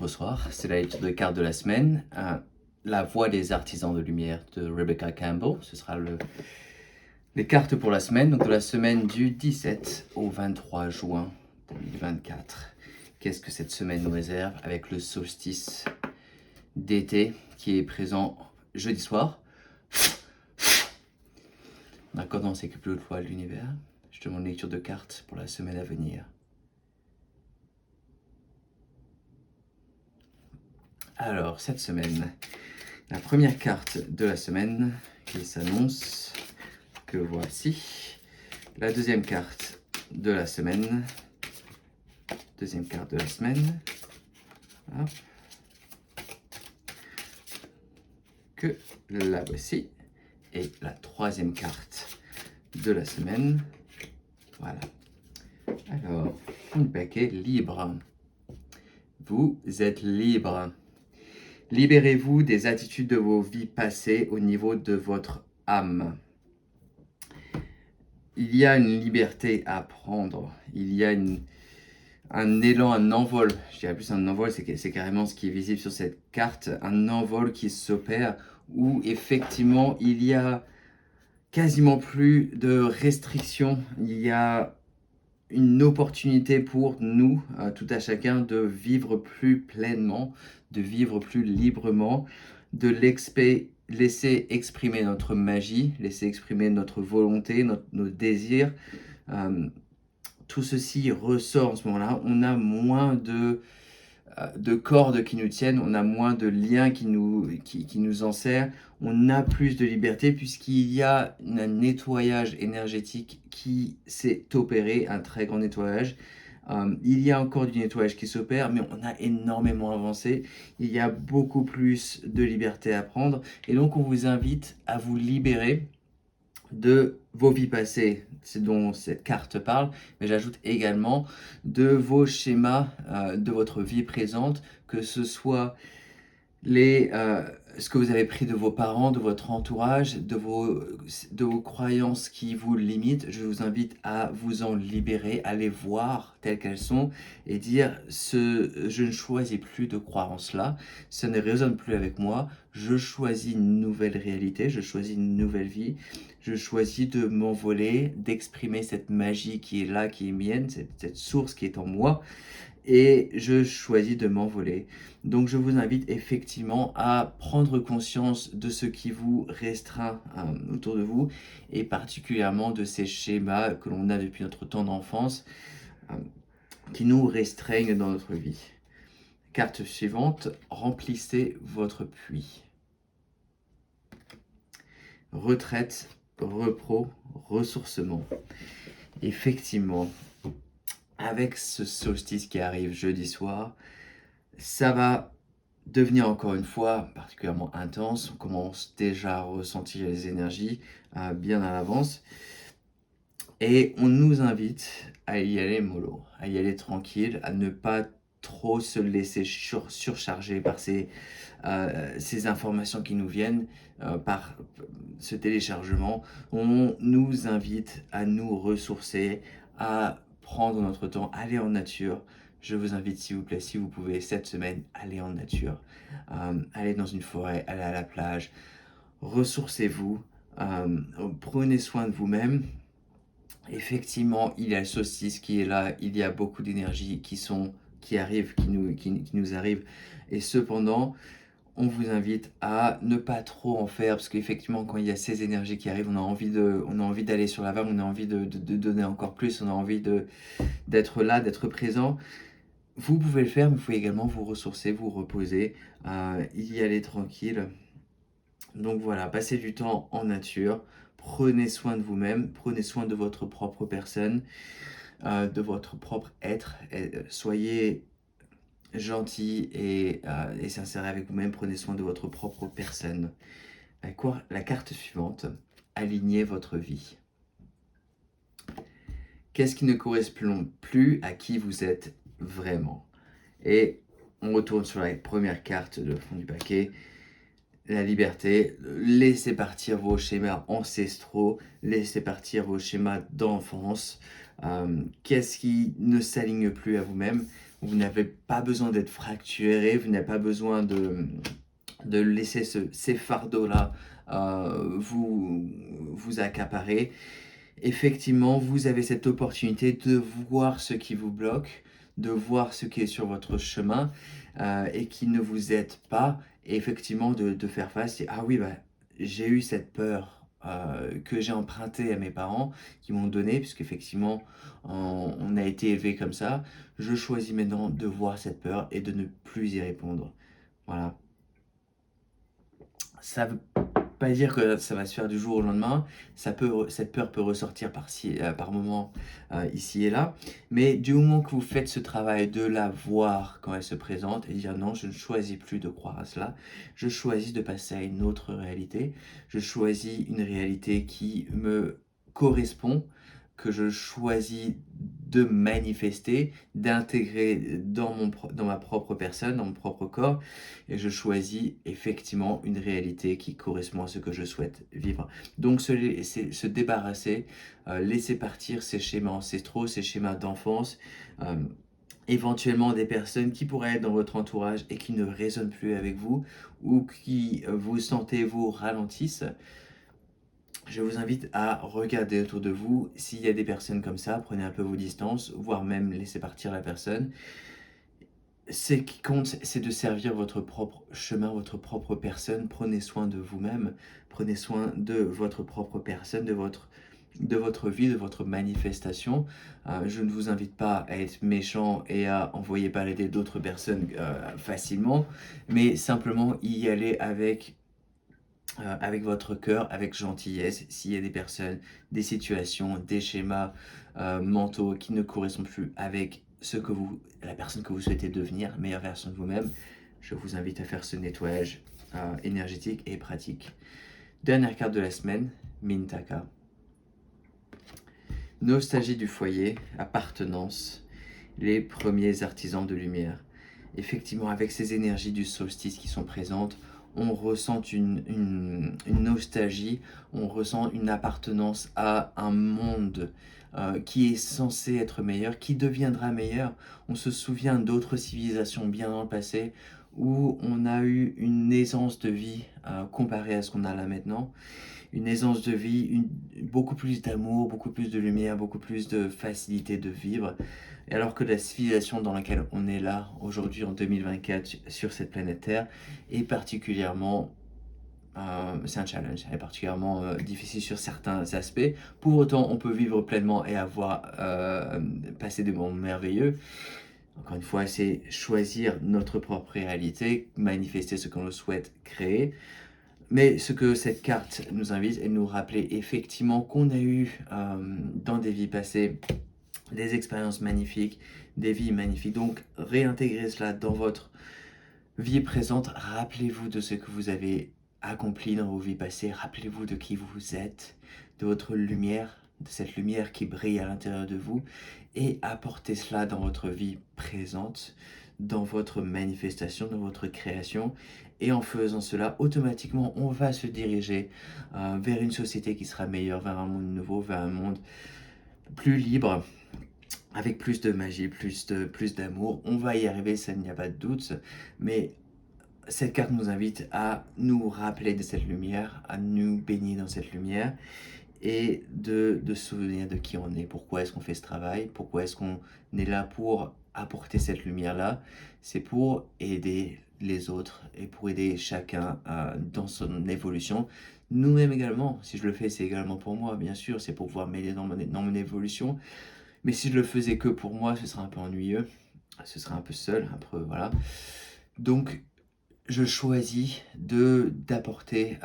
bonsoir. C'est la lecture de cartes de la semaine. La voix des artisans de lumière de Rebecca Campbell. Ce sera les cartes pour la semaine, donc de la semaine du 17 au 23 juin 2024. Qu'est-ce que cette semaine nous réserve avec le solstice d'été qui est présent jeudi soir. On commence avec le plus haut poids de l'univers. Je demande une lecture de cartes pour la semaine à venir. Alors, cette semaine, la première carte de la semaine qui s'annonce, que voici. La deuxième carte de la semaine. Deuxième carte de la semaine. Hop. Que la voici. Et la troisième carte de la semaine. Voilà. Alors, un paquet libre. Vous êtes libre. Libérez-vous des attitudes de vos vies passées au niveau de votre âme. Il y a une liberté à prendre. Il y a un élan, un envol. Je dirais plus un envol, c'est carrément ce qui est visible sur cette carte. Un envol qui s'opère où effectivement il y a quasiment plus de restrictions. Il y a une opportunité pour nous, tout à chacun, de vivre plus pleinement, de vivre plus librement, de laisser exprimer notre magie, laisser exprimer notre volonté, nos désirs. Tout ceci ressort en ce moment-là. On a moins de cordes qui nous tiennent, on a moins de liens qui nous enserrent, on a plus de liberté puisqu'il y a un nettoyage énergétique qui s'est opéré, un très grand nettoyage. Il y a encore du nettoyage qui s'opère, mais on a énormément avancé. Il y a beaucoup plus de liberté à prendre. Et donc, on vous invite à vous libérer de vos vies passées, c'est dont cette carte parle, mais j'ajoute également de vos schémas de votre vie présente, que ce soit ce que vous avez pris de vos parents, de votre entourage, de vos croyances qui vous limitent. Je vous invite à vous en libérer, à les voir telles qu'elles sont et dire je ne choisis plus de croire en cela, ça ne résonne plus avec moi, je choisis une nouvelle réalité, je choisis une nouvelle vie, je choisis de m'envoler, d'exprimer cette magie qui est là, qui est mienne, cette source qui est en moi. Et je choisis de m'envoler. Donc je vous invite effectivement à prendre conscience de ce qui vous restreint autour de vous et particulièrement de ces schémas que l'on a depuis notre temps d'enfance qui nous restreignent dans notre vie. Carte suivante, remplissez votre puits. Retraite, repos, ressourcement. Effectivement, avec ce solstice qui arrive jeudi soir, ça va devenir encore une fois particulièrement intense. On commence déjà à ressentir les énergies bien à l'avance. Et on nous invite à y aller mollo, à y aller tranquille, à ne pas trop se laisser surcharger par ces informations qui nous viennent, par ce téléchargement. On nous invite à nous ressourcer, à prendre notre temps, aller en nature. Je vous invite, s'il vous plaît, si vous pouvez, cette semaine, aller en nature. Aller dans une forêt, aller à la plage. Ressourcez-vous. Prenez soin de vous-même. Effectivement, il y a le solstice qui est là. Il y a beaucoup d'énergie qui arrivent, qui nous arrivent. Et cependant, on vous invite à ne pas trop en faire, parce qu'effectivement, quand il y a ces énergies qui arrivent, on a envie d'aller sur la vague, on a envie de donner encore plus, on a envie d'être là, d'être présent. Vous pouvez le faire, mais il faut également vous ressourcer, vous reposer, y aller tranquille. Donc voilà, passez du temps en nature, prenez soin de vous-même, prenez soin de votre propre personne, de votre propre être, soyez gentil et sincère avec vous-même, prenez soin de votre propre personne. La carte suivante, alignez votre vie. Qu'est-ce qui ne correspond plus à qui vous êtes vraiment? Et on retourne sur la première carte de fond du paquet, la liberté. Laissez partir vos schémas ancestraux, laissez partir vos schémas d'enfance. Qu'est-ce qui ne s'aligne plus à vous-même? Vous n'avez pas besoin d'être fracturé, vous n'avez pas besoin de laisser ces fardeaux-là vous accaparer. Effectivement, vous avez cette opportunité de voir ce qui vous bloque, de voir ce qui est sur votre chemin et qui ne vous aide pas. Et effectivement, de faire face et ah oui, bah, j'ai eu cette peur que j'ai empruntée à mes parents qui m'ont donné, puisqu'effectivement, on a été élevé comme ça. Je choisis maintenant de voir cette peur et de ne plus y répondre. Voilà. Ça veut pas dire que ça va se faire du jour au lendemain. Cette peur peut ressortir par moments ici et là. Mais du moment que vous faites ce travail de la voir quand elle se présente et dire non, je ne choisis plus de croire à cela. Je choisis de passer à une autre réalité. Je choisis une réalité qui me correspond, que je choisis de manifester, d'intégrer dans ma propre personne, dans mon propre corps, et je choisis effectivement une réalité qui correspond à ce que je souhaite vivre. Donc se débarrasser, laisser partir ces schémas ancestraux, ces schémas d'enfance, euh, éventuellement des personnes qui pourraient être dans votre entourage et qui ne résonnent plus avec vous ou qui vous sentez vous ralentissent. Je vous invite à regarder autour de vous. S'il y a des personnes comme ça, prenez un peu vos distances, voire même laissez partir la personne. Ce qui compte, c'est de servir votre propre chemin, votre propre personne. Prenez soin de vous-même, prenez soin de votre propre personne, de votre vie, de votre manifestation. Je ne vous invite pas à être méchant et à envoyer balader d'autres personnes facilement, mais simplement y aller avec votre cœur, avec gentillesse. S'il y a des personnes, des situations, des schémas mentaux qui ne correspondent plus avec la personne que vous souhaitez devenir, meilleure version de vous-même, je vous invite à faire ce nettoyage énergétique et pratique. Dernière carte de la semaine, Mintaka. Nostalgie du foyer, appartenance, les premiers artisans de lumière. Effectivement, avec ces énergies du solstice qui sont présentes, on ressent une nostalgie, on ressent une appartenance à un monde qui est censé être meilleur, qui deviendra meilleur. On se souvient d'autres civilisations bien dans le passé où on a eu une aisance de vie comparée à ce qu'on a là maintenant. Une aisance de vie, beaucoup plus d'amour, beaucoup plus de lumière, beaucoup plus de facilité de vivre. Et alors que la civilisation dans laquelle on est là, aujourd'hui en 2024, sur cette planète Terre, est particulièrement... c'est un challenge, elle est particulièrement difficile sur certains aspects. Pour autant, on peut vivre pleinement et avoir passé des moments merveilleux. Encore une fois, c'est choisir notre propre réalité, manifester ce qu'on souhaite créer. Mais ce que cette carte nous invite est de nous rappeler effectivement qu'on a eu dans des vies passées des expériences magnifiques, des vies magnifiques. Donc réintégrer cela dans votre vie présente. Rappelez-vous de ce que vous avez accompli dans vos vies passées. Rappelez-vous de qui vous êtes, de votre lumière, de cette lumière qui brille à l'intérieur de vous. Et apportez cela dans votre vie présente, dans votre manifestation, dans votre création. Et en faisant cela, automatiquement, on va se diriger vers une société qui sera meilleure, vers un monde nouveau, vers un monde plus libre, avec plus de magie, plus d'amour. On va y arriver, ça n'y a pas de doute. Mais cette carte nous invite à nous rappeler de cette lumière, à nous baigner dans cette lumière et de se souvenir de qui on est, pourquoi est-ce qu'on fait ce travail, pourquoi est-ce qu'on est là pour apporter cette lumière-là. C'est pour aider les autres et pour aider chacun dans son évolution. Nous-mêmes également, si je le fais, c'est également pour moi, bien sûr, c'est pour pouvoir m'aider dans mon évolution. Mais si je le faisais que pour moi, ce serait un peu ennuyeux, ce serait un peu seul, un peu, voilà. Donc, je choisis d'apporter,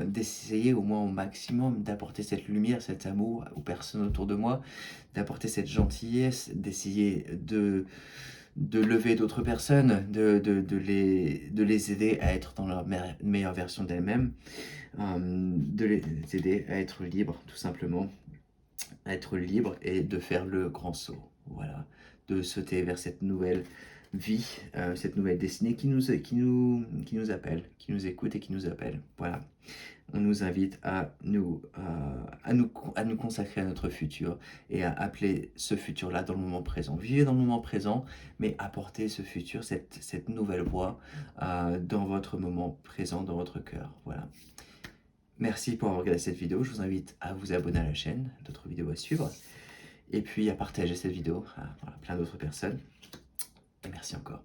d'essayer au moins au maximum d'apporter cette lumière, cet amour aux personnes autour de moi, d'apporter cette gentillesse, d'essayer de lever d'autres personnes, de les aider à être dans leur meilleure version d'elles-mêmes, de les aider à être libres, tout simplement, à être libres et de faire le grand saut. Voilà, de sauter vers cette nouvelle vie, cette nouvelle destinée qui nous appelle, qui nous écoute et qui nous appelle. Voilà. On nous invite à nous consacrer à notre futur et à appeler ce futur-là dans le moment présent. Vivez dans le moment présent, mais apportez ce futur, cette nouvelle voie dans votre moment présent, dans votre cœur. Voilà. Merci pour avoir regardé cette vidéo. Je vous invite à vous abonner à la chaîne, d'autres vidéos à suivre. Et puis à partager cette vidéo à plein d'autres personnes. Et merci encore.